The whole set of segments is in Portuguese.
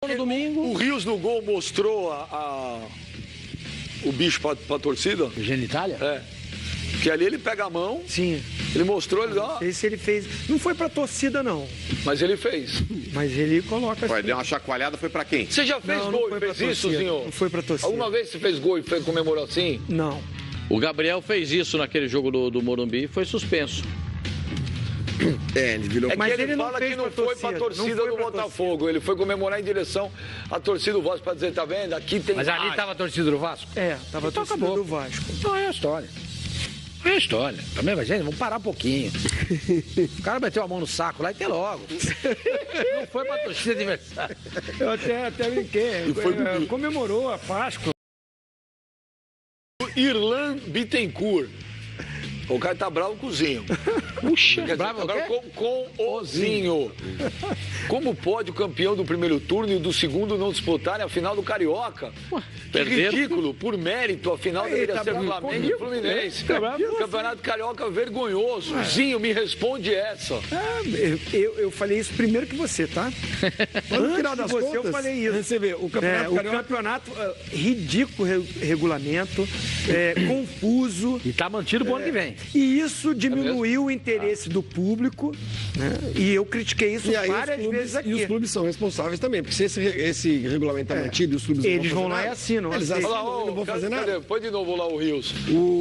no domingo. O Rios no gol mostrou o bicho pra torcida? Genitália? É. Porque ali ele pega a mão. Sim. Ele mostrou, ele dá. Esse ele fez. Não foi pra torcida, não. Mas ele fez. Mas ele coloca assim. Ué, deu uma chacoalhada, foi pra quem? Você já fez Não, gol não e foi fez pra isso, torcida. senhor? Não foi pra torcida. Alguma vez você fez gol e comemorou assim? Não. O Gabriel fez isso naquele jogo do Morumbi e foi suspenso. Ele virou... É Mas que ele ele não fala fez que não pra foi pra torcida, torcida não foi do pra Botafogo. Ele foi comemorar em direção à torcida do Vasco pra dizer, tá vendo? Aqui tem Mas ali mais. estava a torcida do Vasco? Tava Então torcida acabou. do Vasco. Não é a história. É a história. Também, mas, gente, vamos parar um pouquinho. O cara meteu a mão no saco lá e tem logo. Não foi pra torcida adversária. Eu até brinquei. Comemorou a Páscoa. Irlan Bittencourt. O cara tá bravo com o Zinho. Puxa, Quer dizer, bravo agora o quê? com o Zinho. Como pode o campeão do primeiro turno e do segundo não disputarem a final do Carioca? Que perderam. ridículo. Por mérito, a final deveria tá ser bravo Flamengo comigo? e Fluminense. Tá bravo com você? Campeonato Carioca vergonhoso. Zinho, me responde essa. Eu falei isso primeiro que você, tá? No final das você, contas, eu falei isso. você vê, o O Campeonato Carioca... campeonato, ridículo regulamento, confuso. E tá mantido pro ano que vem. E isso diminuiu o interesse do público, né? E eu critiquei isso E aí várias vezes e os aqui. clubes são responsáveis também, porque se esse regulamento é mantido e os clubes Eles não vão lá fazer e nada, assinam, Eles aceitam. assinam, Olha lá, não vão fazer cadê? nada. Põe de novo lá o Rios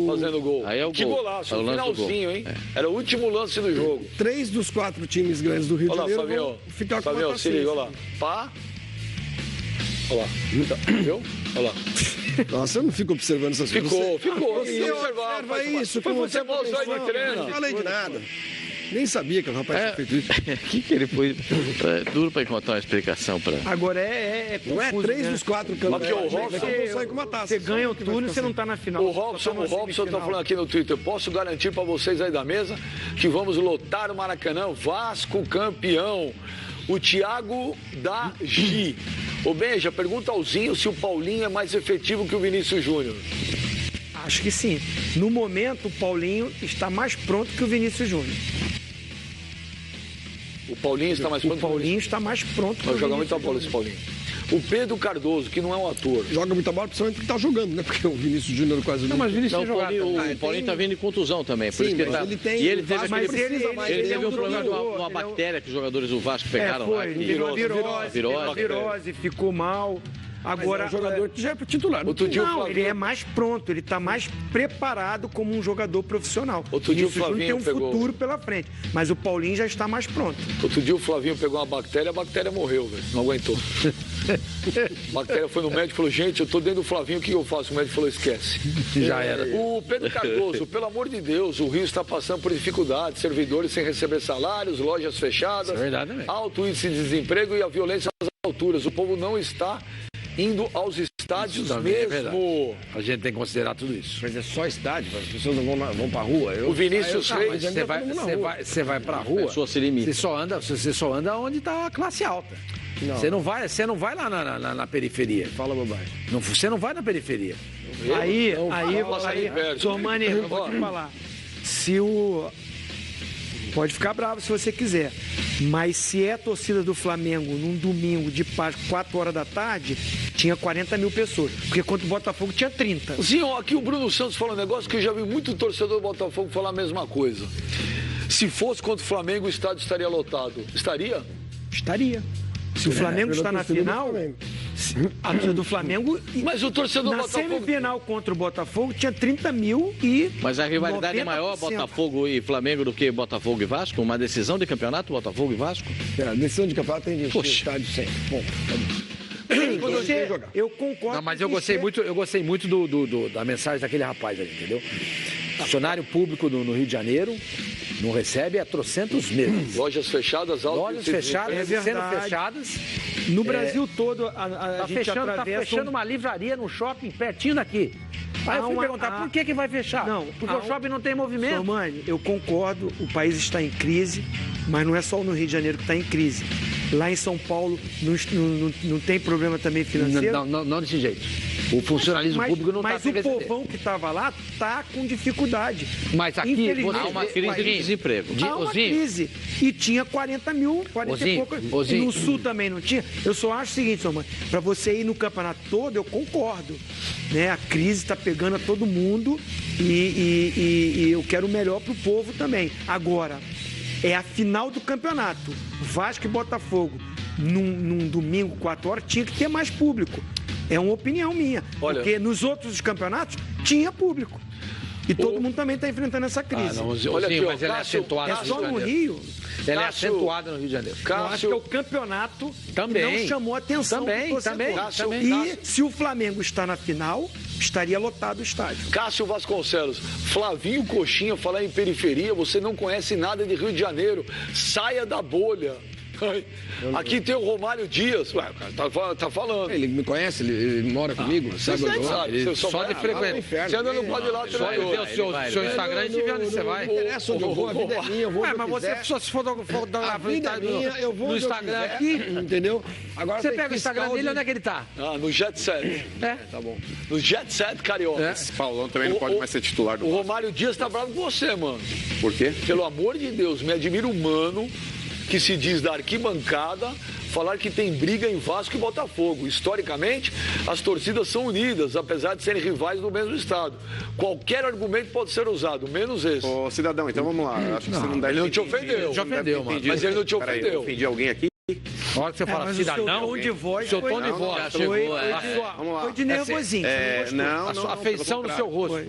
fazendo gol. Aí é o Que gol. golaço, É o o lance do finalzinho, gol. hein? Era o último lance do jogo. 3 dos 4 times grandes do Rio de Olha lá, Janeiro Fabio. vão ficar com Fabio, uma se liga, olha lá. tacinha. Pá. Olha lá. Viu? Olha lá. Nossa, eu não fico observando essas coisas. Ficou. Você observar, observa isso. Foi com você muita mostrou aí de atenção. treino. Não falei de nada. Nem sabia que o rapaz tinha feito isso. que ele foi? É duro pra encontrar uma explicação pra... Agora é Não é confuso, 3 né? dos 4 Aqui, o campeonatos. Robson- Vão sair com uma taça. Você ganha o turno e você não tá na final. O Robson tá falando aqui no Twitter, posso garantir para vocês aí da mesa que vamos lotar o Maracanã, Vasco campeão. O Thiago da Gi. Ô Benja, pergunta ao Zinho se o Paulinho é mais efetivo que o Vinícius Júnior. Acho que sim. No momento, o Paulinho está mais pronto que o Vinícius Júnior. O Paulinho está mais O pronto. Paulinho está mais pronto que o Vai jogar Vinícius muita bola esse Paulinho. O Pedro Cardoso, que não é um ator. Joga muita bola, principalmente porque tá jogando, né? Porque o Vinícius Júnior quase Não, mas o Vinícius Não, tem jogado. também. O Paulinho tá vindo de contusão também. Por Sim, isso que ele mas tá... ele tem- E ele o teve, Vasco aquele- precisa mais ele dele. teve um problema de jogador, uma ele é um- bactéria que os jogadores do Vasco pegaram lá. foi. que- Virose, ficou mal. Agora, Agora, é um jogador que já é titular. Outro dia o não, Flavinho- ele é mais pronto, ele está mais preparado como um jogador profissional. Outro dia o Vinícius Júnior Flavinho tem um pegou- futuro pela frente, mas o Paulinho já está mais pronto. Outro dia o Flavinho pegou uma bactéria, a bactéria morreu, velho. Não aguentou. A bactéria foi no médico e falou, gente, eu tô dentro do Flavinho, o que eu faço? O médico falou, esquece. Já era. O Pedro Cardoso, pelo amor de Deus, o Rio está passando por dificuldades, servidores sem receber salários, lojas fechadas, Isso é verdade também. alto índice de desemprego e a violência às alturas. O povo não está indo aos estádios também é mesmo. A gente tem que considerar tudo isso. Mas é só estádio, as pessoas não vão pra rua. O Vinícius Não, Reis, mas Você vai, todo mundo na você rua. vai, você vai pra rua, É você limita. só anda onde tá a classe alta. Você não vai lá na periferia. Fala bobagem. Você não vai na periferia. Aí, passa ali perto. Sormani, eu vou te falar. Se o... Pode ficar bravo se você quiser. Mas se é a torcida do Flamengo num domingo de Páscoa, 4 horas da tarde, tinha 40 mil pessoas. Porque contra o Botafogo tinha 30. Sim, ó, aqui o Bruno Santos fala um negócio que eu já vi muito torcedor do Botafogo falar a mesma coisa. Se fosse contra o Flamengo, o estádio estaria lotado. Estaria? Estaria. Se o Flamengo está na final, a torcida do Flamengo... Mas o torcedor do Na Botafogo... semifinal contra o Botafogo tinha 30 mil e... Mas a rivalidade é maior 90%. Botafogo e Flamengo do que Botafogo e Vasco? Uma decisão de campeonato, Botafogo e Vasco? A decisão de campeonato tem gente no Poxa. estádio sempre. Bom, Eu concordo. Não, mas com eu gostei você. muito da mensagem daquele rapaz ali, entendeu? Funcionário público no Rio de Janeiro não recebe há trocentos meses. Lojas fechadas, alto Lojas índice de fechadas, desemprego. É sendo verdade. fechadas. No Brasil todo, a Tá gente fechando, atravessa uma livraria no shopping pertinho daqui. Aí eu fui perguntar, por que vai fechar? Não, porque o shopping não tem movimento. Sormani, eu concordo, o país está em crise, mas não é só no Rio de Janeiro que está em crise. Lá em São Paulo não tem problema também financeiro? Não desse jeito. O funcionalismo público não está Mas o povão que estava lá está com dificuldade. Mas aqui Infelizmente, há uma crise de desemprego. Há uma crise. E tinha 40 mil, 40 e pouco. E no Sul também não tinha. Eu só acho o seguinte, sua mãe, para você ir no campeonato todo, eu concordo. Né? A crise está pegando a todo mundo e eu quero o melhor para o povo também. Agora, é a final do campeonato. Vasco e Botafogo, num domingo, 4 horas, tinha que ter mais público. É uma opinião minha. Olha, porque nos outros campeonatos tinha público. E todo mundo também está enfrentando essa crise. Olha aqui, mas ela é acentuada É só no Rio. Ela é Cássio- acentuada no Rio de Janeiro. Eu acho que é o campeonato Também. que não chamou a atenção Também, do torcedor. também. E se o Flamengo está na final, estaria lotado o estádio. Cássio Vasconcelos, Flavinho Coxinha, falar em periferia, você não conhece nada de Rio de Janeiro. Saia da bolha. Ai, aqui tem o Romário Dias. Ué, o cara tá falando. Ele me conhece, ele mora comigo, sabe Você onde eu moro? sabe, você Só vai- de frequência. inferno. Você anda no quadrilátero Só ele vê o seu Instagram e te vê onde você vai. Não interessa onde eu vou, a vida é minha, eu vou Ué, onde mas eu você quiser. só se fotografar A vida é minha, eu vou no onde eu Instagram quiser, aqui. entendeu? Agora Você tem pega o Instagram fiscal dele, de- onde é que ele tá? Ah, no Jet Set. É. Tá bom. No Jet Set, carioca. Esse Paulão também não pode mais ser titular do O Vasco. Romário Dias tá bravo com você, mano. Por quê? Pelo amor de Deus, me admira um mano que se diz da arquibancada falar que tem briga em Vasco e Botafogo. Historicamente, as torcidas são unidas, apesar de serem rivais do mesmo estado. Qualquer argumento pode ser usado, menos esse. Ô, cidadão, então vamos lá. Acho que você não deve ele não te ter entendido. ofendeu. Te ofendeu, mano. Mas ele não te Peraí, ofendeu. eu ofendi alguém aqui? A hora que você fala mas o seu cidadão, tom de voz seu foi- tom de Não, voz. já chegou, Vamos lá. Foi de nervosinho. você não gostou. A sua afeição no seu rosto.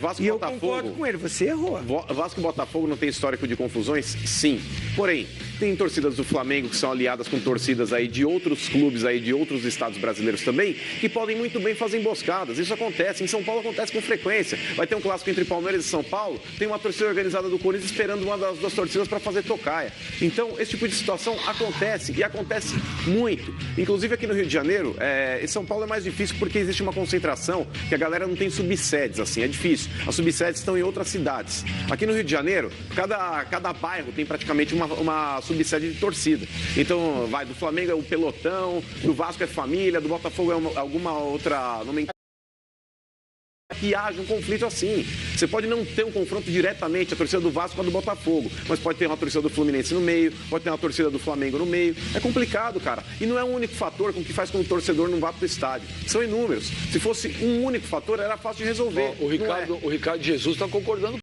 Vasco E e eu concordo Botafogo. com ele, você errou. Vasco e Botafogo não tem histórico de confusões? Sim. Porém, tem torcidas do Flamengo que são aliadas com torcidas aí de outros clubes aí, de outros estados brasileiros também, que podem muito bem fazer emboscadas. Isso acontece. Em São Paulo acontece com frequência. Vai ter um clássico entre Palmeiras e São Paulo, tem uma torcida organizada do Corinthians esperando uma das duas torcidas para fazer tocaia. Então, esse tipo de situação acontece e acontece muito. Inclusive aqui no Rio de Janeiro, em São Paulo é mais difícil porque existe uma concentração que a galera não tem subsedes, assim, é difícil. As subsedes estão em outras cidades. Aqui no Rio de Janeiro, cada bairro tem praticamente uma subsede de torcida. Então, vai, do Flamengo é o pelotão, do Vasco é família, do Botafogo é alguma outra nomenclatura. Que haja um conflito assim. Você pode não ter um confronto diretamente, a torcida do Vasco com a do Botafogo, mas pode ter uma torcida do Fluminense no meio, pode ter uma torcida do Flamengo no meio. É complicado, cara. E não é um único fator com que faz com que o torcedor não vá pro estádio. São inúmeros. Se fosse um único fator, era fácil de resolver. O Ricardo Jesus está concordando